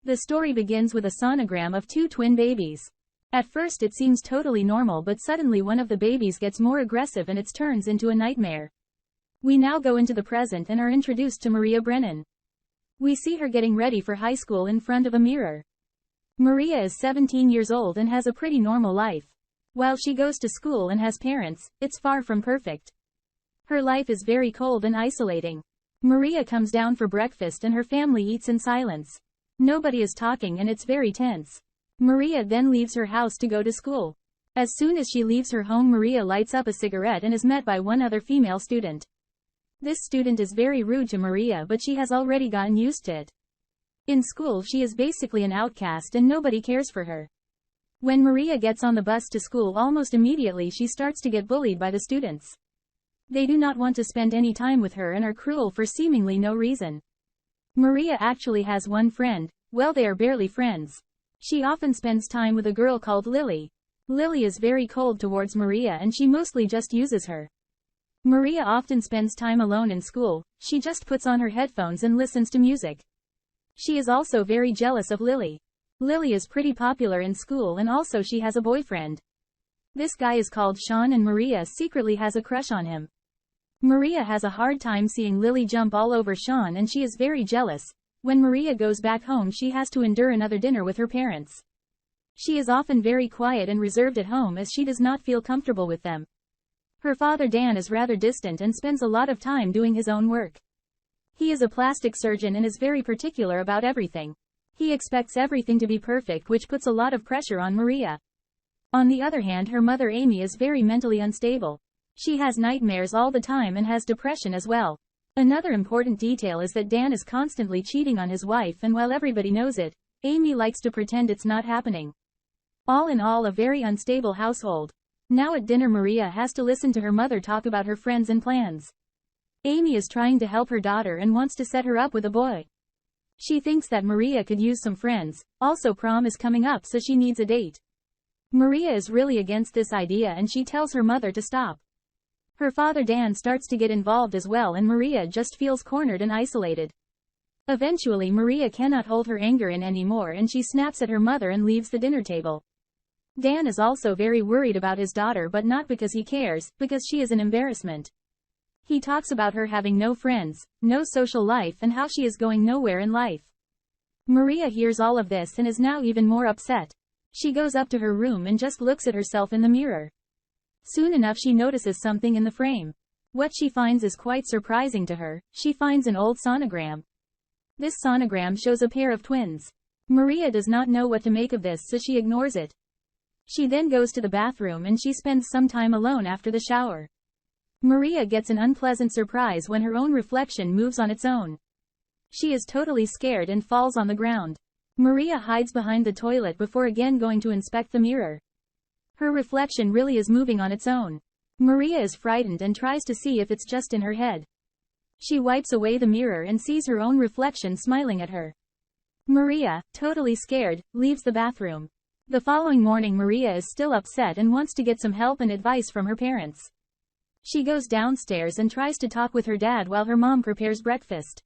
The story begins with a sonogram of two twin babies. At first it seems totally normal, but suddenly one of the babies gets more aggressive and it turns into a nightmare. We now go into the present and are introduced to Maria Brennan. We see her getting ready for high school in front of a mirror. Maria is 17 years old and has a pretty normal life. While she goes to school and has parents, it's far from perfect. Her life is very cold and isolating. Maria comes down for breakfast and her family eats in silence. Nobody is talking and it's very tense. Maria then leaves her house to go to school. As soon as she leaves her home, Maria lights up a cigarette and is met by one other female student. This student is very rude to Maria, but she has already gotten used to it. In school she is basically an outcast and nobody cares for her. When Maria gets on the bus to school, almost immediately she starts to get bullied by the students. They do not want to spend any time with her and are cruel for seemingly no reason. Maria actually has one friend. Well, they are barely friends. She often spends time with a girl called Lily. Lily is very cold towards Maria and she mostly just uses her. Maria often spends time alone in school. She just puts on her headphones and listens to music. She is also very jealous of Lily. Lily is pretty popular in school and also she has a boyfriend. This guy is called Sean and Maria secretly has a crush on him. Maria has a hard time seeing Lily jump all over Sean and she is very jealous. When Maria goes back home she has to endure another dinner with her parents. She is often very quiet and reserved at home as she does not feel comfortable with them. Her father Dan is rather distant and spends a lot of time doing his own work. He is a plastic surgeon and is very particular about everything. He expects everything to be perfect, which puts a lot of pressure on Maria. On the other hand, her mother Amy is very mentally unstable. She has nightmares all the time and has depression as well. Another important detail is that Dan is constantly cheating on his wife, and while everybody knows it, Amy likes to pretend it's not happening. All in all, a very unstable household. Now at dinner, Maria has to listen to her mother talk about her friends and plans. Amy is trying to help her daughter and wants to set her up with a boy. She thinks that Maria could use some friends. Also, prom is coming up, so she needs a date. Maria is really against this idea and she tells her mother to stop. Her father Dan starts to get involved as well and Maria just feels cornered and isolated. Eventually Maria cannot hold her anger in anymore and she snaps at her mother and leaves the dinner table. Dan is also very worried about his daughter, but not because he cares, because she is an embarrassment. He talks about her having no friends, no social life, and how she is going nowhere in life. Maria hears all of this and is now even more upset. She goes up to her room and just looks at herself in the mirror. Soon enough she notices something in the frame. What she finds is quite surprising to her. She finds an old sonogram. This sonogram shows a pair of twins. Maria does not know what to make of this, so she ignores it. She then goes to the bathroom and she spends some time alone after the shower. Maria gets an unpleasant surprise when her own reflection moves on its own. She is totally scared and falls on the ground. Maria hides behind the toilet before again going to inspect the mirror. Her reflection really is moving on its own. Maria is frightened and tries to see if it's just in her head. She wipes away the mirror and sees her own reflection smiling at her. Maria, totally scared, leaves the bathroom. The following morning Maria is still upset and wants to get some help and advice from her parents. She goes downstairs and tries to talk with her dad while her mom prepares breakfast.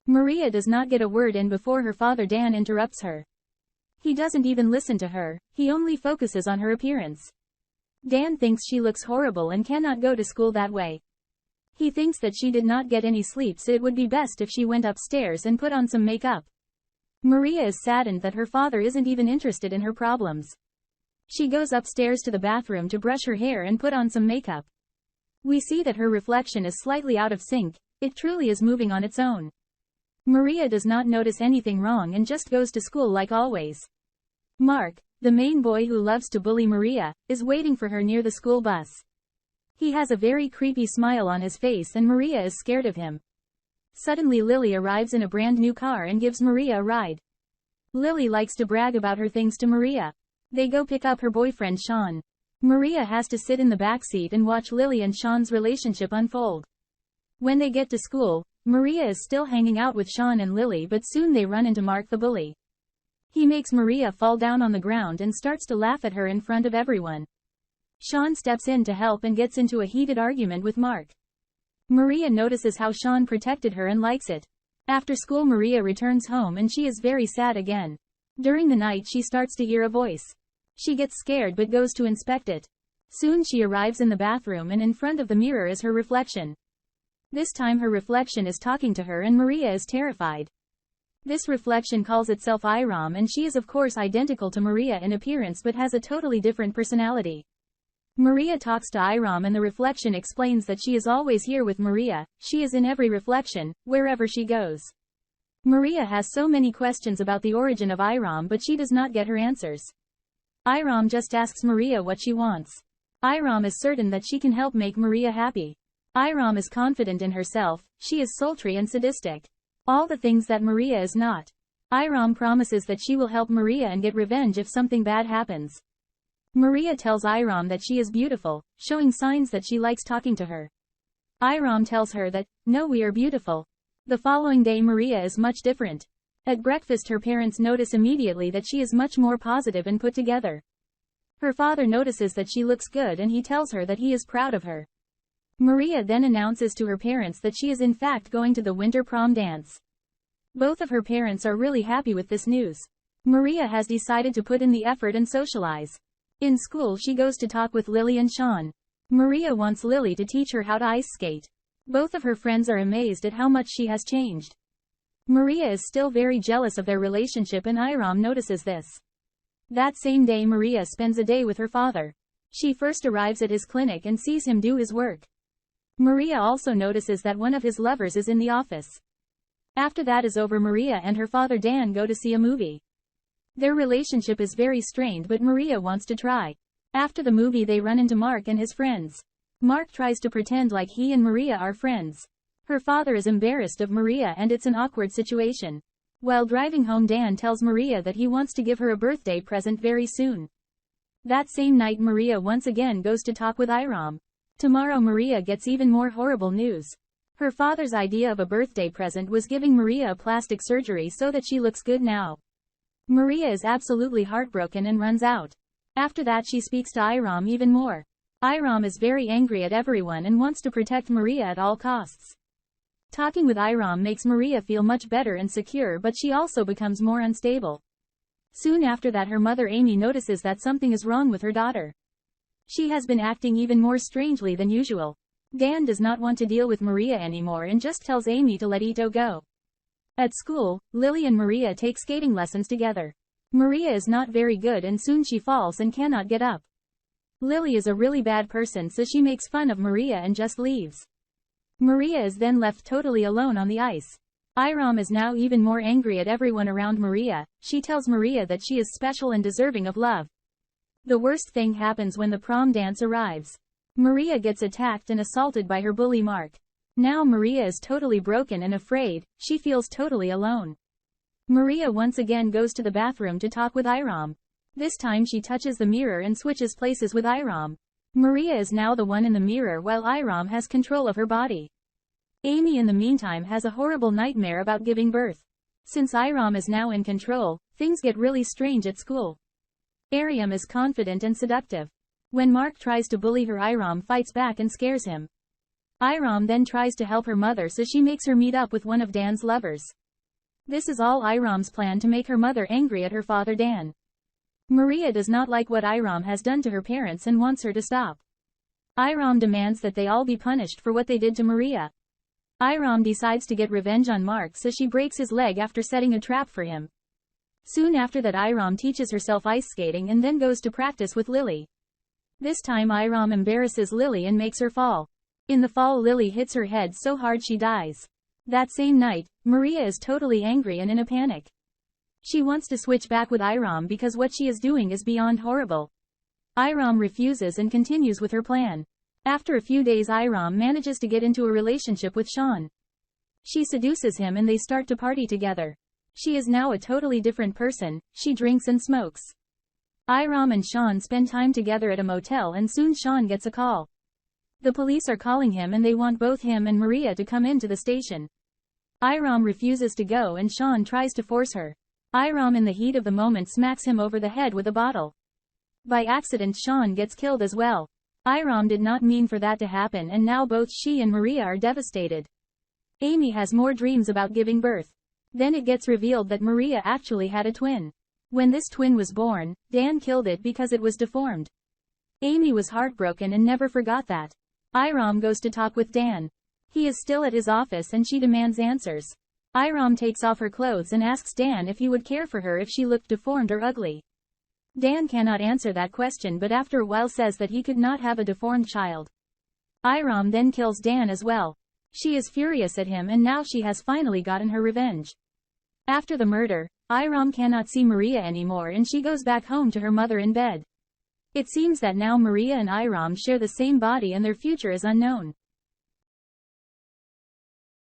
Maria does not get a word in before her father Dan interrupts her. He doesn't even listen to her, he only focuses on her appearance. Dan thinks she looks horrible and cannot go to school that way. He thinks that she did not get any sleep, so it would be best if she went upstairs and put on some makeup. Maria is saddened that her father isn't even interested in her problems. She goes upstairs to the bathroom to brush her hair and put on some makeup. We see that her reflection is slightly out of sync. It truly is moving on its own. Maria does not notice anything wrong and just goes to school like always. Mark, the main boy who loves to bully Maria, is waiting for her near the school bus. He has a very creepy smile on his face and Maria is scared of him. Suddenly Lily arrives in a brand new car and gives Maria a ride. Lily likes to brag about her things to Maria. They go pick up her boyfriend Sean. Maria has to sit in the back seat and watch Lily and Sean's relationship unfold. When they get to school, Maria is still hanging out with Sean and Lily, but soon they run into Mark the bully. He makes Maria fall down on the ground and starts to laugh at her in front of everyone. Sean steps in to help and gets into a heated argument with Mark. Maria notices how Sean protected her and likes it. After school Maria returns home and she is very sad again. During the night she starts to hear a voice. She gets scared but goes to inspect it. Soon she arrives in the bathroom and in front of the mirror is her reflection. This time her reflection is talking to her and Maria is terrified. This reflection calls itself Iram and she is of course identical to Maria in appearance but has a totally different personality. Maria talks to Iram and the reflection explains that she is always here with Maria, she is in every reflection, wherever she goes. Maria has so many questions about the origin of Iram but she does not get her answers. Iram just asks Maria what she wants. Iram is certain that she can help make Maria happy. Iram is confident in herself, she is sultry and sadistic. All the things that Maria is not. Iram promises that she will help Maria and get revenge if something bad happens. Maria tells Iram that she is beautiful, showing signs that she likes talking to her. Iram tells her that, no, we are beautiful. The following day Maria is much different. At breakfast her parents notice immediately that she is much more positive and put together. Her father notices that she looks good and he tells her that he is proud of her. Maria then announces to her parents that she is in fact going to the winter prom dance. Both of her parents are really happy with this news. Maria has decided to put in the effort and socialize. In school she goes to talk with Lily and Sean. Maria wants Lily to teach her how to ice skate. Both of her friends are amazed at how much she has changed. Maria is still very jealous of their relationship and Iram notices this. That same day Maria spends a day with her father. She first arrives at his clinic and sees him do his work. Maria also notices that one of his lovers is in the office. After that is over Maria and her father Dan go to see a movie. Their relationship is very strained but Maria wants to try. After the movie they run into Mark and his friends. Mark tries to pretend like he and Maria are friends. Her father is embarrassed of Maria and it's an awkward situation. While driving home Dan tells Maria that he wants to give her a birthday present very soon. That same night Maria once again goes to talk with Iram. Tomorrow Maria gets even more horrible news. Her father's idea of a birthday present was giving Maria a plastic surgery so that she looks good now. Maria is absolutely heartbroken and runs out. After that she speaks to Iram even more. Iram is very angry at everyone and wants to protect Maria at all costs. Talking with Iram makes Maria feel much better and secure but she also becomes more unstable. Soon after that her mother Amy notices that something is wrong with her daughter. She has been acting even more strangely than usual. Dan does not want to deal with Maria anymore and just tells Amy to let Ito go. At school, Lily and Maria take skating lessons together. Maria is not very good and soon she falls and cannot get up. Lily is a really bad person so she makes fun of Maria and just leaves. Maria is then left totally alone on the ice. Iram is now even more angry at everyone around Maria. She tells Maria that she is special and deserving of love. The worst thing happens when the prom dance arrives. Maria gets attacked and assaulted by her bully Mark. Now Maria is totally broken and afraid, she feels totally alone. Maria once again goes to the bathroom to talk with Iram. This time she touches the mirror and switches places with Iram. Maria is now the one in the mirror while Iram has control of her body. Amy in the meantime has a horrible nightmare about giving birth. Since Iram is now in control, things get really strange at school. Aryam is confident and seductive. When Mark tries to bully her Iram fights back and scares him. Iram then tries to help her mother so she makes her meet up with one of Dan's lovers. This is all Iram's plan to make her mother angry at her father Dan. Maria does not like what Iram has done to her parents and wants her to stop. Iram demands that they all be punished for what they did to Maria. Iram decides to get revenge on Mark so she breaks his leg after setting a trap for him. Soon after that Iram teaches herself ice skating and then goes to practice with Lily. This time Iram embarrasses Lily and makes her fall. In the fall Lily hits her head so hard she dies. That same night, Maria is totally angry and in a panic. She wants to switch back with Iram because what she is doing is beyond horrible. Iram refuses and continues with her plan. After a few days Iram manages to get into a relationship with Sean. She seduces him and they start to party together. She is now a totally different person, she drinks and smokes. Iram and Sean spend time together at a motel and soon Sean gets a call. The police are calling him and they want both him and Maria to come into the station. Iram refuses to go and Sean tries to force her. Iram in the heat of the moment smacks him over the head with a bottle. By accident Sean gets killed as well. Iram did not mean for that to happen and now both she and Maria are devastated. Amy has more dreams about giving birth. Then it gets revealed that Maria actually had a twin. When this twin was born, Dan killed it because it was deformed. Amy was heartbroken and never forgot that. Iram goes to talk with Dan. He is still at his office and she demands answers. Iram takes off her clothes and asks Dan if he would care for her if she looked deformed or ugly. Dan cannot answer that question but after a while says that he could not have a deformed child. Iram then kills Dan as well. She is furious at him and now she has finally gotten her revenge. After the murder, Iram cannot see Maria anymore and she goes back home to her mother in bed. It seems that now Maria and Iram share the same body and their future is unknown.